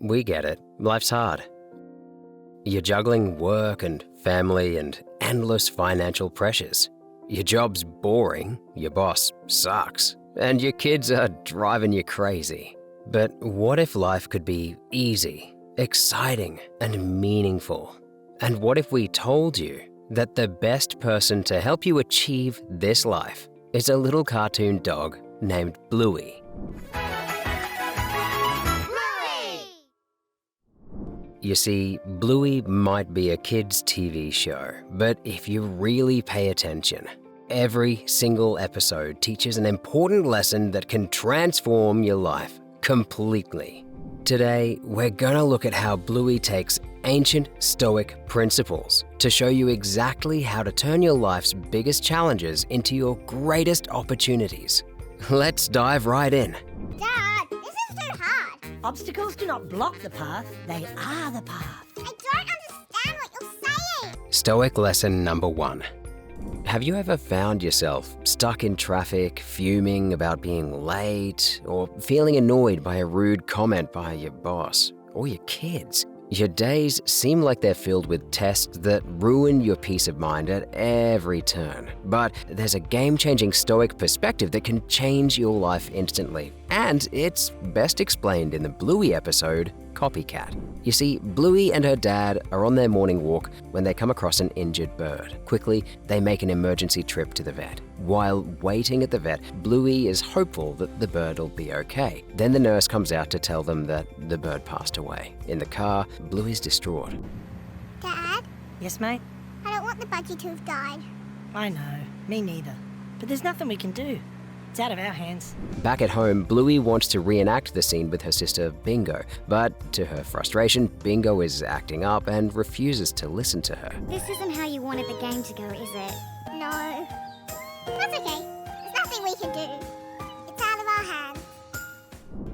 We get it. Life's hard. You're juggling work and family and endless financial pressures. Your job's boring, your boss sucks, and your kids are driving you crazy. But what if life could be easy, exciting, and meaningful? And what if we told you that the best person to help you achieve this life is a little cartoon dog named Bluey? You see, Bluey might be a kid's TV show, but if you really pay attention, every single episode teaches an important lesson that can transform your life completely. Today, we're gonna look at how Bluey takes ancient Stoic principles to show you exactly how to turn your life's biggest challenges into your greatest opportunities. Let's dive right in. Dad, this is so hard. Obstacles do not block the path, they are the path. I don't understand what you're saying. Stoic lesson number 1. Have you ever found yourself stuck in traffic, fuming about being late, or feeling annoyed by a rude comment by your boss or your kids? Your days seem like they're filled with tests that ruin your peace of mind at every turn. But there's a game-changing Stoic perspective that can change your life instantly. And it's best explained in the Bluey episode, Copycat. You see, Bluey and her dad are on their morning walk when they come across an injured bird. Quickly, they make an emergency trip to the vet. While waiting at the vet, Bluey is hopeful that the bird will be okay. Then the nurse comes out to tell them that the bird passed away. In the car, Bluey's distraught. Dad, Yes, mate? I don't want the budgie to have died. I know, me neither. But there's nothing we can do. It's out of our hands. Back at home, Bluey wants to reenact the scene with her sister Bingo, but to her frustration, Bingo is acting up and refuses to listen to her. This isn't how you wanted the game to go, is it? No. That's okay. There's nothing we can do. It's out of our hands.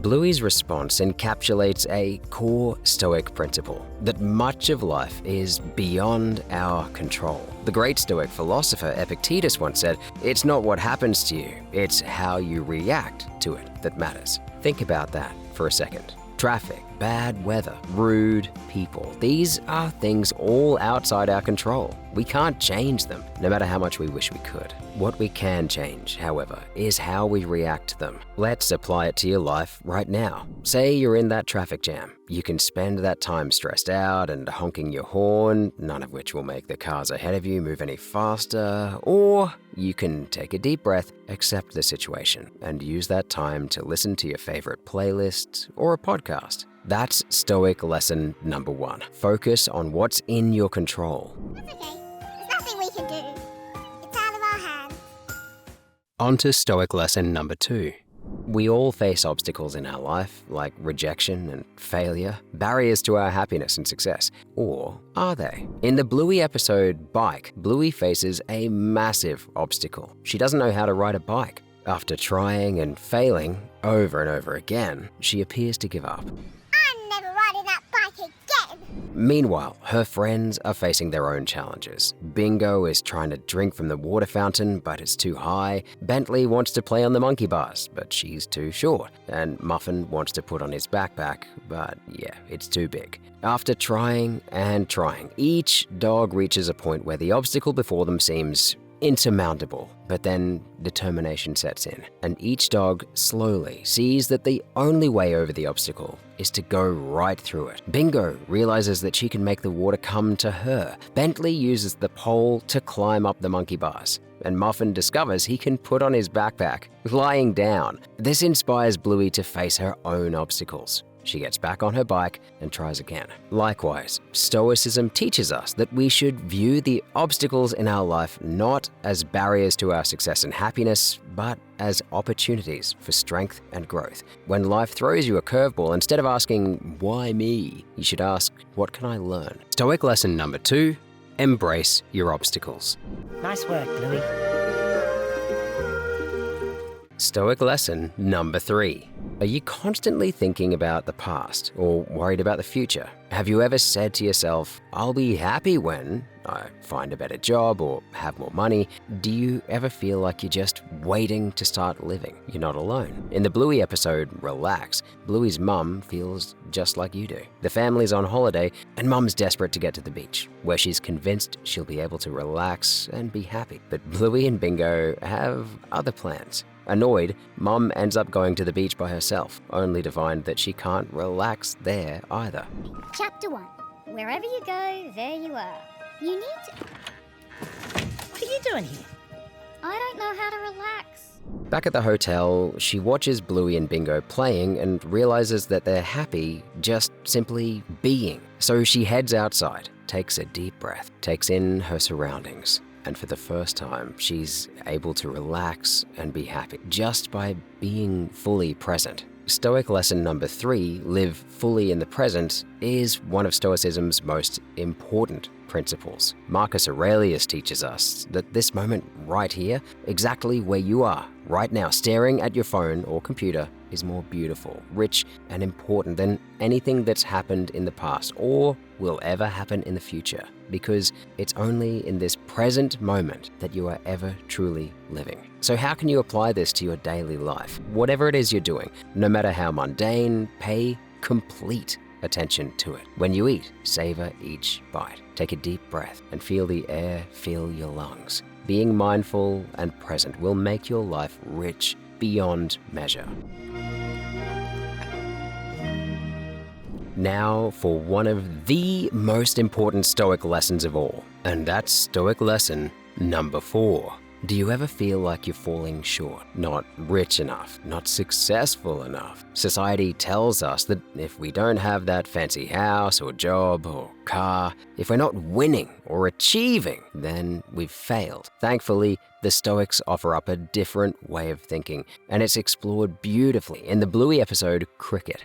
Bluey's response encapsulates a core Stoic principle that much of life is beyond our control. The great Stoic philosopher Epictetus once said, "It's not what happens to you, it's how you react to it that matters." Think about that for a second. Traffic, bad weather, rude people. These are things all outside our control. We can't change them, no matter how much we wish we could. What we can change, however, is how we react to them. Let's apply it to your life right now. Say you're in that traffic jam. You can spend that time stressed out and honking your horn, none of which will make the cars ahead of you move any faster, or you can take a deep breath, accept the situation, and use that time to listen to your favorite playlist or a podcast. That's Stoic lesson number 1. Focus on what's in your control. That's okay. There's nothing we can do. It's out of our hands. On to Stoic lesson number 2. We all face obstacles in our life, like rejection and failure, barriers to our happiness and success. Or are they? In the Bluey episode, Bike, Bluey faces a massive obstacle. She doesn't know how to ride a bike. After trying and failing over and over again, she appears to give up. I'm never riding that bike again. Meanwhile, her friends are facing their own challenges. Bingo is trying to drink from the water fountain, but it's too high. Bentley wants to play on the monkey bars, but she's too short. And Muffin wants to put on his backpack, but yeah, it's too big. After trying and trying, each dog reaches a point where the obstacle before them seems insurmountable, but then determination sets in, and each dog slowly sees that the only way over the obstacle is to go right through it. Bingo realizes that she can make the water come to her. Bentley uses the pole to climb up the monkey bars, and Muffin discovers he can put on his backpack, lying down. This inspires Bluey to face her own obstacles. She gets back on her bike and tries again. Likewise, Stoicism teaches us that we should view the obstacles in our life not as barriers to our success and happiness, but as opportunities for strength and growth. When life throws you a curveball, instead of asking, "Why me?" you should ask, "What can I learn?" Stoic lesson number 2, embrace your obstacles. Nice work, Bluey. Stoic lesson number 3, Are you constantly thinking about the past or worried about the future? Have you ever said to yourself, I'll be happy when I find a better job or have more money? Do you ever feel like you're just waiting to start living? You're not alone. In the Bluey episode, Relax, Bluey's mum feels just like you do. The family's on holiday and mum's desperate to get to the beach, where she's convinced she'll be able to relax and be happy. But Bluey and Bingo have other plans. Annoyed, Mum ends up going to the beach by herself, only to find that she can't relax there either. Chapter 1. Wherever you go, there you are. You need to... What are you doing here? I don't know how to relax. Back at the hotel, she watches Bluey and Bingo playing and realizes that they're happy just simply being. So she heads outside, takes a deep breath, takes in her surroundings. And for the first time, she's able to relax and be happy just by being fully present. Stoic lesson number 3, live fully in the present, is one of Stoicism's most important principles. Marcus Aurelius teaches us that this moment right here, exactly where you are, right now, staring at your phone or computer, is more beautiful, rich, and important than anything that's happened in the past or will ever happen in the future, because it's only in this present moment that you are ever truly living. So how can you apply this to your daily life? Whatever it is you're doing, no matter how mundane, pay complete attention to it. When you eat, savor each bite. Take a deep breath and feel the air fill your lungs. Being mindful and present will make your life rich beyond measure. Now for one of the most important Stoic lessons of all, and that's Stoic lesson number 4. Do you ever feel like you're falling short, not rich enough, not successful enough? Society tells us that if we don't have that fancy house or job or car, if we're not winning or achieving, then we've failed. Thankfully, the Stoics offer up a different way of thinking, and it's explored beautifully in the Bluey episode, Cricket.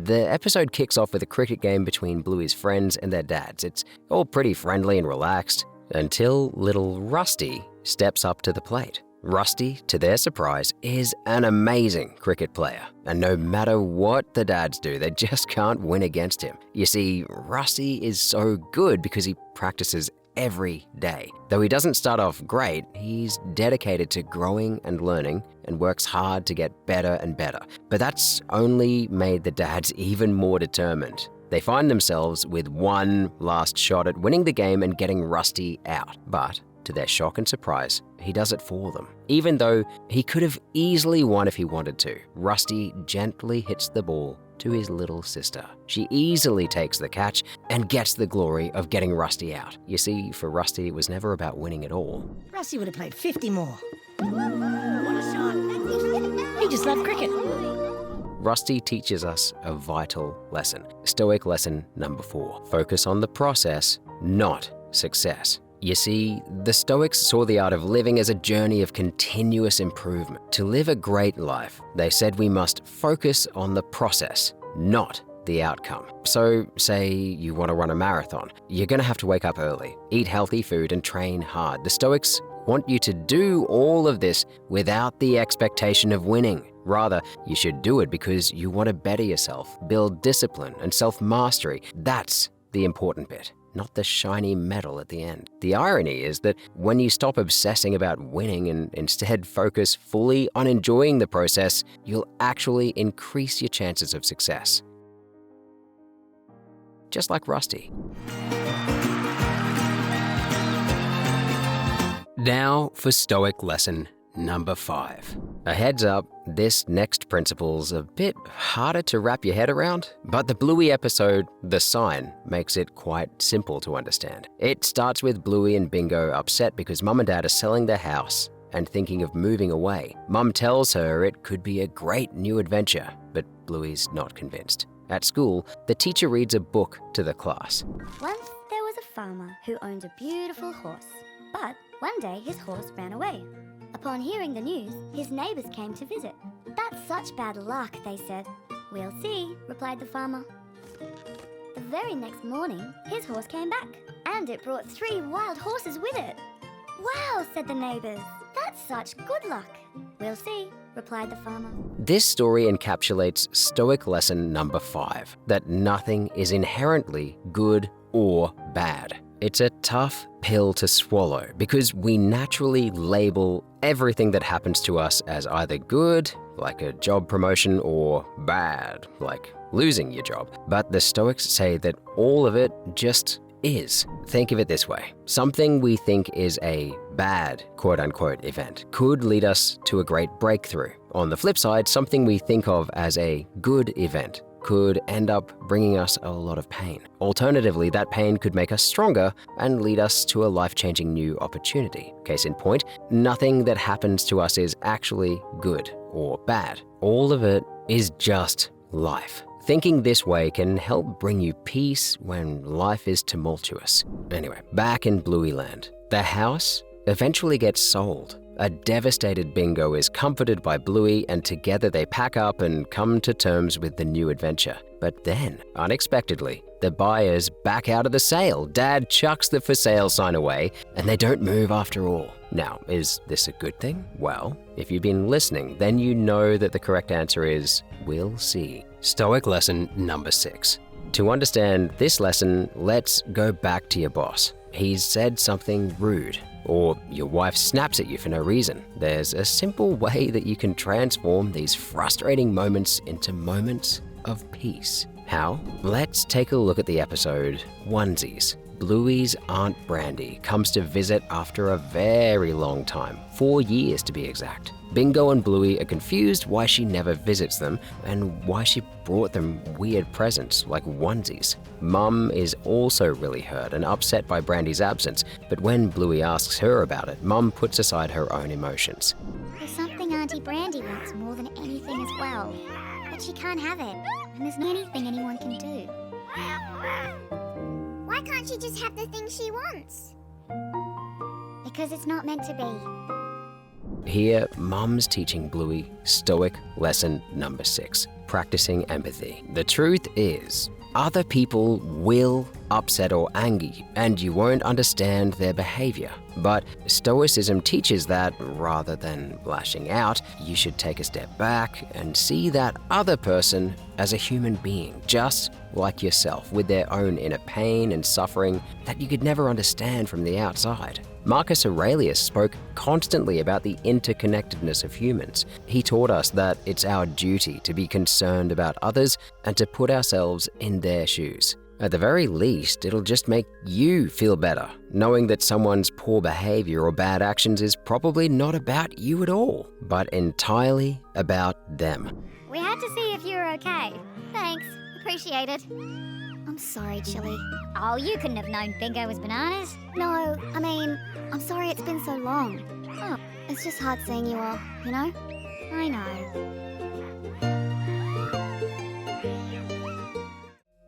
The episode kicks off with a cricket game between Bluey's friends and their dads. It's all pretty friendly and relaxed, until little Rusty steps up to the plate. Rusty, to their surprise, is an amazing cricket player, and no matter what the dads do, they just can't win against him. You see, Rusty is so good because he practices every day. Though he doesn't start off great, he's dedicated to growing and learning and works hard to get better and better. But that's only made the dads even more determined. They find themselves with one last shot at winning the game and getting Rusty out. But to their shock and surprise, he does it for them. Even though he could have easily won if he wanted to, Rusty gently hits the ball to his little sister. She easily takes the catch and gets the glory of getting Rusty out. You see, for Rusty, it was never about winning at all. Rusty would have played 50 more. What a shot! He just loved cricket. Rusty teaches us a vital lesson. Stoic lesson number 4. Focus on the process, not success. You see, the Stoics saw the art of living as a journey of continuous improvement. To live a great life, they said we must focus on the process, not the outcome. So, say you want to run a marathon. You're going to have to wake up early, eat healthy food, and train hard. The Stoics want you to do all of this without the expectation of winning. Rather, you should do it because you want to better yourself, build discipline and self-mastery. That's the important bit, not the shiny medal at the end. The irony is that when you stop obsessing about winning and instead focus fully on enjoying the process, you'll actually increase your chances of success. Just like Rusty. Now for Stoic lesson number 5. A heads up, this next principle's a bit harder to wrap your head around, but the Bluey episode, The Sign, makes it quite simple to understand. It starts with Bluey and Bingo upset because Mum and Dad are selling their house and thinking of moving away. Mum tells her it could be a great new adventure, but Bluey's not convinced. At school, the teacher reads a book to the class. Once there was a farmer who owned a beautiful horse, but one day his horse ran away. Upon hearing the news, his neighbours came to visit. "That's such bad luck," they said. "We'll see," replied the farmer. The very next morning, his horse came back, and it brought 3 wild horses with it. "Wow," said the neighbours. "That's such good luck." "We'll see," replied the farmer. This story encapsulates Stoic lesson number 5, that nothing is inherently good or bad. It's a tough pill to swallow because we naturally label everything that happens to us as either good, like a job promotion, or bad, like losing your job. But the Stoics say that all of it just is. Think of it this way. Something we think is a bad, quote-unquote, event could lead us to a great breakthrough. On the flip side, something we think of as a good event could end up bringing us a lot of pain. Alternatively, that pain could make us stronger and lead us to a life-changing new opportunity. Case in point, nothing that happens to us is actually good or bad. All of it is just life. Thinking this way can help bring you peace when life is tumultuous. Anyway, back in Bluey land, the house eventually gets sold. A devastated Bingo is comforted by Bluey, and together they pack up and come to terms with the new adventure. But then, unexpectedly, the buyers back out of the sale. Dad chucks the for sale sign away, and they don't move after all. Now, is this a good thing? Well, if you've been listening, then you know that the correct answer is, we'll see. Stoic lesson number 6. To understand this lesson, let's go back to your boss. He's said something rude, or your wife snaps at you for no reason. There's a simple way that you can transform these frustrating moments into moments of peace. How? Let's take a look at the episode Onesies. Bluey's Aunt Brandy comes to visit after a very long time, 4 years to be exact. Bingo and Bluey are confused why she never visits them and why she brought them weird presents like onesies. Mum is also really hurt and upset by Brandy's absence, but when Bluey asks her about it, Mum puts aside her own emotions. There's something Auntie Brandy wants more than anything as well, but she can't have it, and there's not anything anyone can do. Why can't she just have the thing she wants? Because it's not meant to be. Here, Mum's teaching Bluey Stoic lesson number 6, practicing empathy. The truth is, other people will upset or anger you, and you won't understand their behavior. But Stoicism teaches that rather than lashing out, you should take a step back and see that other person as a human being, just like yourself, with their own inner pain and suffering that you could never understand from the outside. Marcus Aurelius spoke constantly about the interconnectedness of humans. He taught us that it's our duty to be concerned about others and to put ourselves in their shoes. At the very least, it'll just make you feel better, knowing that someone's poor behavior or bad actions is probably not about you at all, but entirely about them. We had to see if you were okay. Thanks. Appreciate it. I'm sorry, Chili. Oh, you couldn't have known Bingo was bananas. No, I mean, I'm sorry it's been so long. Oh, It's just hard seeing you all, you know? I know.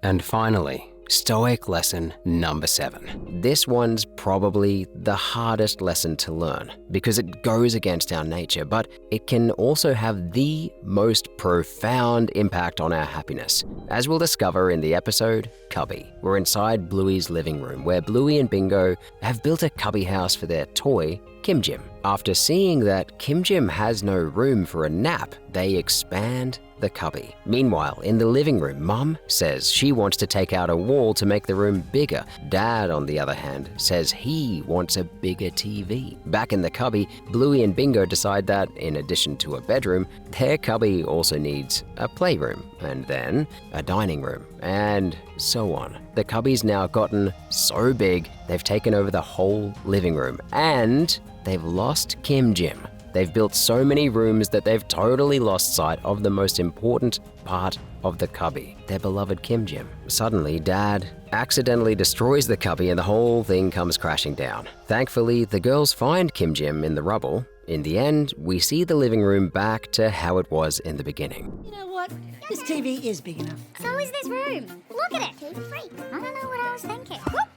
And finally, Stoic lesson number 7. This one's probably the hardest lesson to learn because it goes against our nature, but it can also have the most profound impact on our happiness. As we'll discover in the episode Cubby, we're inside Bluey's living room where Bluey and Bingo have built a cubby house for their toy, Kim Jim. After seeing that Kim Jim has no room for a nap, they expand the cubby. Meanwhile, in the living room, Mum says she wants to take out a wall to make the room bigger. Dad, on the other hand, says he wants a bigger TV. Back in the cubby, Bluey and Bingo decide that, in addition to a bedroom, their cubby also needs a playroom, and then a dining room, and so on. The cubby's now gotten so big, they've taken over the whole living room, and they've lost Kim Jim. They've built so many rooms that they've totally lost sight of the most important part of the cubby, their beloved Kim Jim. Suddenly, Dad accidentally destroys the cubby and the whole thing comes crashing down. Thankfully, the girls find Kim Jim in the rubble. In the end, we see the living room back to how it was in the beginning. You know what? This TV is big enough. So is this room. Look at it. TV-free. I don't know what I was thinking. Whoop.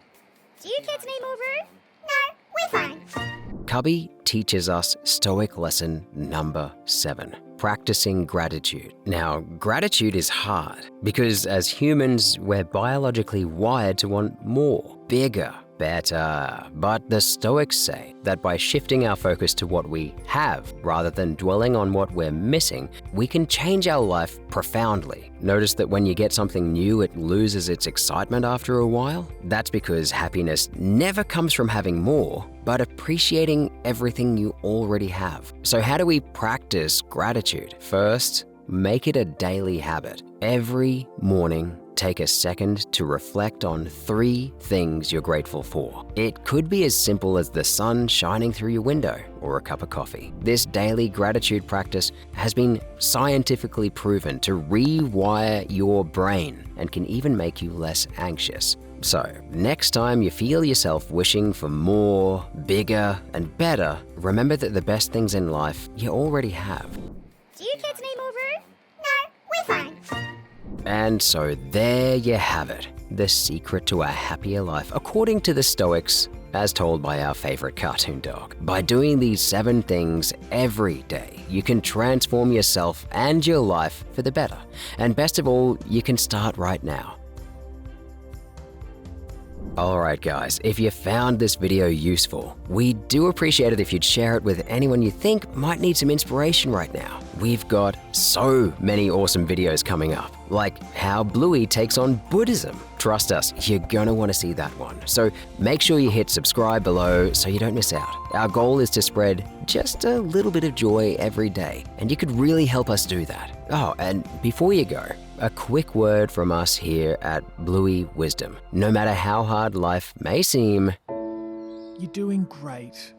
Do you kids need more room? No, we're fine. Cubby teaches us Stoic lesson number 7, practicing gratitude. Now, gratitude is hard because as humans, we're biologically wired to want more, bigger, better. But the Stoics say that by shifting our focus to what we have rather than dwelling on what we're missing, we can change our life profoundly. Notice that when you get something new, it loses its excitement after a while? That's because happiness never comes from having more, but appreciating everything you already have. So how do we practice gratitude? First, make it a daily habit. Every morning, take a second to reflect on 3 things you're grateful for. It could be as simple as the sun shining through your window or a cup of coffee. This daily gratitude practice has been scientifically proven to rewire your brain and can even make you less anxious. So, next time you feel yourself wishing for more, bigger, and better, remember that the best things in life you already have. Do you kids need more room? No, we're fine. And so there you have it, the secret to a happier life, according to the Stoics, as told by our favorite cartoon dog. By doing these 7 things every day, you can transform yourself and your life for the better. And best of all, you can start right now. Alright guys, if you found this video useful, we do appreciate it if you'd share it with anyone you think might need some inspiration right now. We've got so many awesome videos coming up, like how Bluey takes on Buddhism. Trust us, you're gonna want to see that one. So make sure you hit subscribe below so you don't miss out. Our goal is to spread just a little bit of joy every day, and you could really help us do that. Oh, and before you go, a quick word from us here at Bluey Wisdom. No matter how hard life may seem, You're doing great.